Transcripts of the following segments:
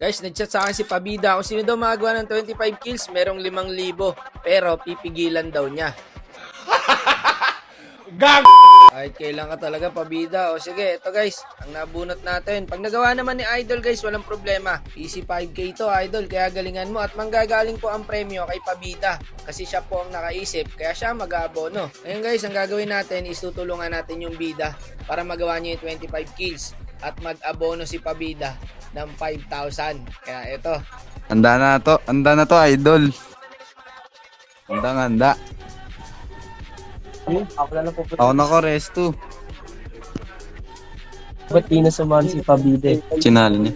Guys, nag-chat sa akin si Pabida kung sino daw makagawa ng 25 kills, merong 5,000. Pero pipigilan daw niya. Gag! Kahit kailan ka talaga, Pabida. O sige, ito guys, ang nabunot natin. Pag nagawa naman ni Idol guys, walang problema. Easy 5K to, Idol. Kaya galingan mo at manggagaling po ang premyo kay Pabida. Kasi siya po ang nakaisip, kaya siya mag-aabono. Ngayon guys, ang gagawin natin is tutulungan natin yung bida para magawa niya yung 25 kills. At mag-abono si Pabida ng 5,000. Kaya ito. Handa na to, Idol. Handa. Ako na ko, resto. Ba't di na samahan si Pabida? Sinalo niya.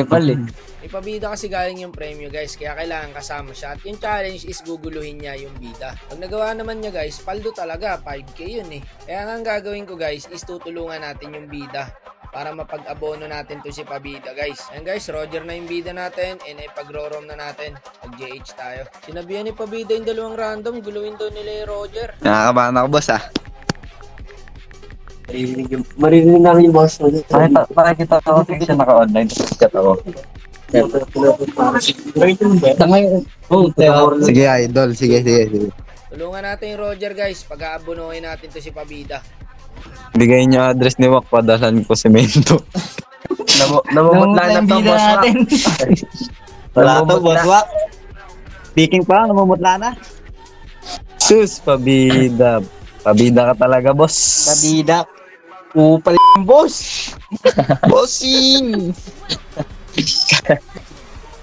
Pali. May Pabida kasi galing yung premyo guys, kaya kailangan kasama siya. At yung challenge is guguluhin niya yung bida. Pag nagawa naman niya guys, paldo talaga, 5K yun eh. Kaya nga ang gagawin ko guys is tutulungan natin yung bida para mapag-abono natin to si Pabida guys. Ayan guys, Roger na yung bida natin and ipag-rom na natin. Pag-JH tayo. Sinabihan ni Pabida yung dalawang random, guluhin daw nila yung Roger. Nakakabahan ako, boss ah. Maririnig namin yung boss mo. Pakikita ako siya naka-online. Chat ako. Sige, Idol. Sige. Tulungan natin yung Roger guys, pag-aabonohin natin to si Pabida. Bigay niyo address ni Wak, padalan ko semento. Namumutla na to, boss Wak. Wala to, boss Wak. Speaking pa, namumutla na. Sus, Pabida. Pabida ka talaga, boss. Pabida. Upal yung boss. Bossing!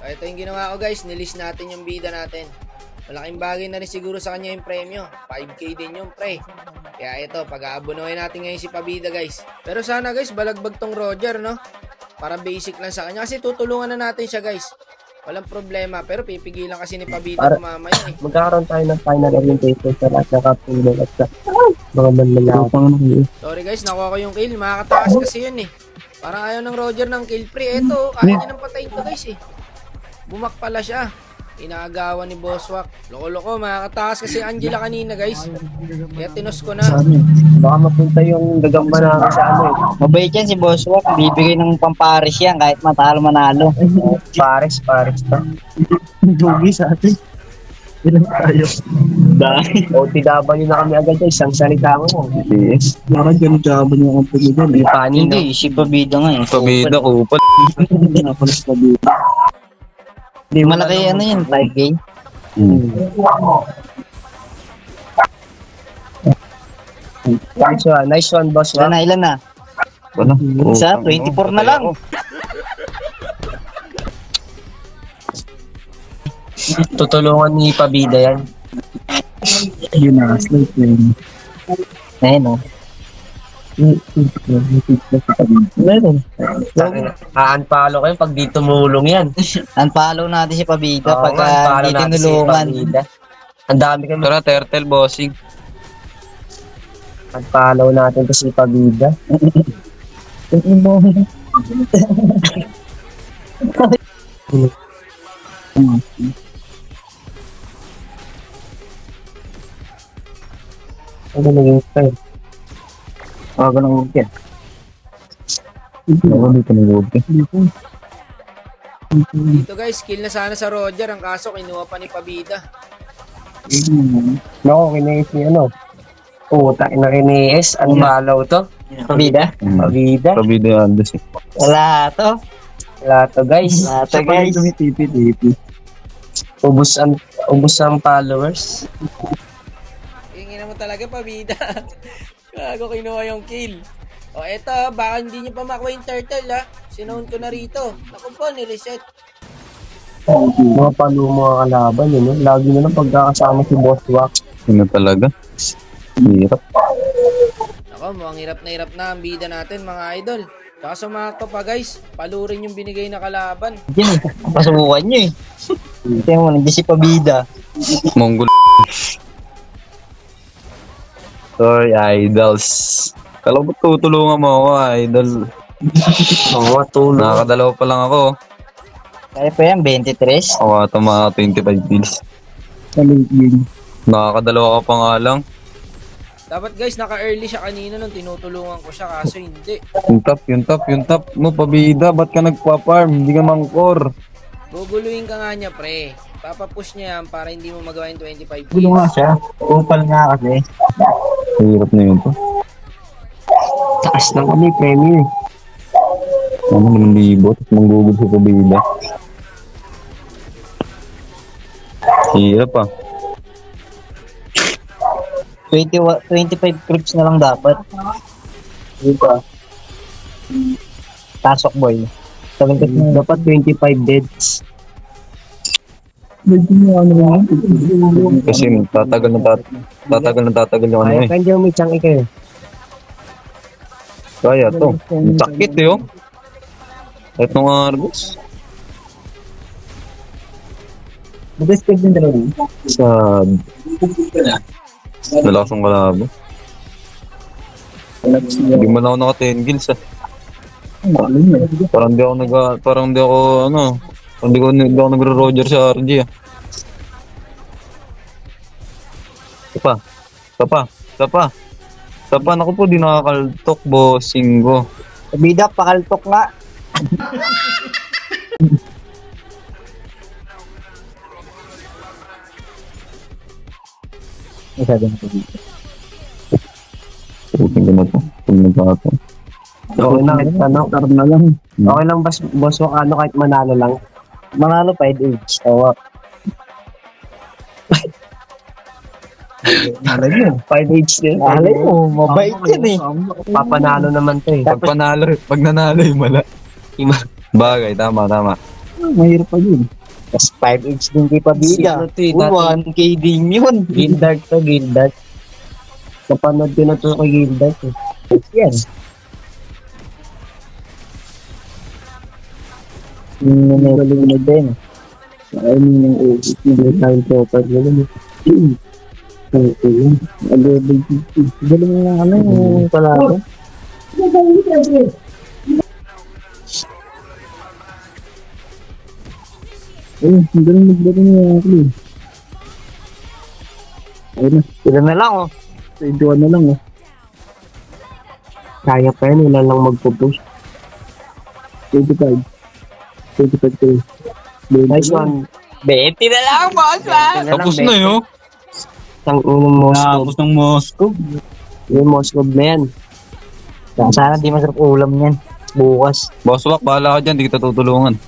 Ito yung ginawa ko guys, nilist natin yung bida natin. Malaking bagay na rin siguro sa kanya yung premyo. 5K din yung pre. Kaya ito, pag-aabonohin natin ngayon si Pabida guys. Pero sana guys, balagbag tong Roger, no? Para basic lang sa kanya. Kasi tutulungan na natin siya guys. Walang problema. Pero pipigilan kasi ni Pabida mamaya eh. Magkakaroon tayo ng final orientation sa lahat ng kapulong at sa mga manlalapang. Sorry guys, nakuha ko yung kill. Makakatakas kasi yun eh. Parang ayaw ng Roger ng kill free. Eto, kaya niya ng patayin to guys eh. Bumak pala siya. Inaagawan ni Boss Wak. Loko-loko, makakatakas kasi Angela kanina guys. Kaya tinos ko na. Baka mapunta yung gagamba na sa ano eh. Mabait yan si Boss Wak. Bibigay ng pamparis yan kahit matalo manalo. Paris pa. Dugi sa atin. Ilan tayo? Dahil. O tigaban nyo na kami agad eh. Isang salita mo. Yes. Bakit ganun tigaban nyo ang pagiging? Yung panin Hindi, si Pabida nga eh. Pabida, kupal. Hindi malaki ano yun, 5K. Nice one, boss. Ilan na? Wala. Isa, 24 na lang. Tutulungan ni Pabida yan. Yun na, slate yun. Ayun o. Meron. Unfollow kayo pag di tumulong yan. Unfollow natin si Pabida Oo, pag unfollow hindi natin si tinulungan. Pabida. Ang dami kami. Tara, turtle bossing. Unfollow natin to si Pabida. Ano naging style? Bago ng huwag yan. Dito na loob. Dito guys, kill na sana sa Roger. Ang kaso, kinuha pa ni Pabida. Naku, kiniis ni ano? Puta, na kiniis. Ang malaw to. Pabida? Pabida. Pabida yung address eh. Wala to. Wala to guys. Wala to guys. Tumitipi-tipi. Ubus ang followers. Tingin mo talaga, Pabida. Gago, kinuha yung kill. O eto, baka hindi nyo pa makuha yung turtle ha. Sinown ko na rito. Naku po, nireset. Mga mga kalaban yun. Lagi na lang pagkakasama si Boss Wak. Ano talaga? Hirap. Naku, mukhang hirap na ang bida natin mga idol. Tsaka sa mga to pa guys, palurin yung binigay na kalaban. Yan eh. Pasubukan nyo eh. Tingnan mo, nandiyan si Pabida. Mongol. Sorry, idols. Kala mo tutulungan mo ako, idol. Oo, tulong. Nakakadalawa pa lang ako. Kaya pa yan, 23. Ako ata mga 25 kills. Nakakadalawa ka pa nga lang. Dapat guys, naka-early siya kanina nung tinutulungan ko siya kaso hindi. Yung top mo, pabida. Ba't ka nagpa-farm? Hindi ka mangkor. Guguluhin ka nga niya, pre. Papapush niya yan para hindi mo magawa yung 25 Gulo nga kills. siya. Upal nga kasi. Hirap na yun to. Taas lang kami, premium. Ano, 1,000. Tapos manggugod sa pabida. Hirap ah. 25 creeps na lang dapat. Dito. Pasok boy. Dapat 25 deads. Kasi tatagal yung ano eh. Kaya may chang ikaw. Kaya to. Ang sakit eh oh. Itong Argus. Best card din talaga. Sad. Malakas ang kalabo. Hindi mo na ako naka 10 kills ah. Parang di ako nagro-Roger sa RG ah. Sapa, naku po, di nakakaltok, bossing ko. Bida, pakaltok nga. Masyado na po dito. Putin ko na to. Kung nagkakato. Okay lang, card na lang. Okay lang, boss mo kahit manalo lang. Manalo 5H. Tawa. Alam mo, 5H din. Alam mo, mabait yan eh. Papanalo naman to eh. Pag nanalo yung mala. Bagay, tama. Mahirap pa yun. Tapos 5H din kay Pabida. Secret eh, 1K din yun. Gildark to, Gildark. Napanood ko na to kay Gildark eh. Yan. Galing na din. Ayun yung edit ng time proper. Galing na ano yung palaro. Galing nagbaro niya ako eh. Ayun na. Sila na lang oh. 21 na lang oh. Kaya pa yan, wala lang magpo-push. 25 ko. Nice one. 20 na lang, boss ah. Tapos na yun. Ang unang Moscow. Tapos ng Moscow. Yung Moscow na yan. Sana di masarap ulam yan. Bukas. Boss Wak, bahala ka dyan, di kita tutulungan.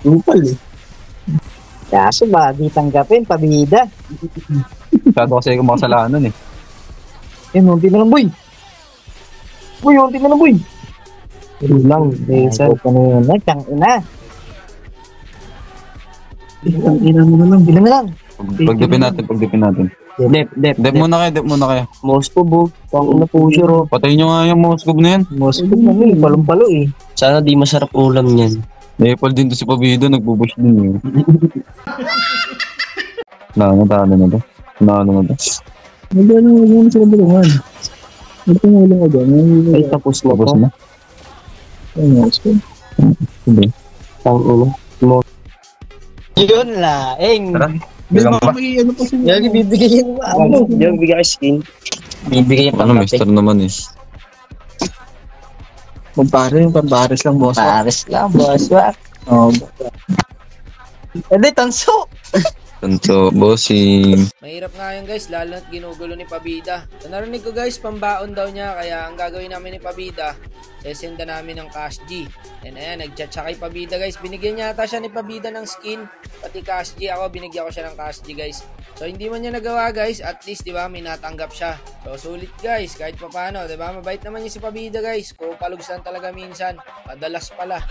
Lupal eh. Kaso ba, di tanggapin, Pabida. Masyado kasi kung makasalanan eh. Unti na lang, boy. Unti na lang, boy. Pero lang. Saan ka na yun? Nagtang ina. Ang ina mo na lang. Ilan na lang? Pagdipin natin. Dep muna kayo. Moscow bug. Pang ina po siya ro. Patayin nyo nga yung Moscow na yan. Moscow na yun, palong-palo eh. Sana di masarap ulam yan. Nepal din to si Pabido, nagbubush din yun. Talo na to. Magano mo sa bulungan. Tumulong ko dyan. Ay, tapos na. Ay, Moscow. Hindi. Pang ina. Yun laing. Tara. Bilang pa. Yung bibigay yan ba? Yung bigay skin. Bibigay yan Ano, mister naman eh. Yung pambares lang, boss. Pares lang, boss. Oh, Hindi, tanso. Tanto, bossing. Mahirap nga yun guys, lalo na't ginugulo ni Pabida. So narinig ko guys, pambaon daw niya, kaya ang gagawin namin ni Pabida, sesenda namin ng Cash G. And ayan, nag-chat siya kay Pabida guys. Binigyan niya ata siya ni Pabida ng skin, pati Cash G. Ako, binigyan ko siya ng Cash G guys. So hindi man niya nagawa guys, at least diba, may natanggap siya. So sulit guys, kahit pa paano, diba, mabait naman yung si Pabida guys. Kupalugs lang talaga minsan, padalas pala.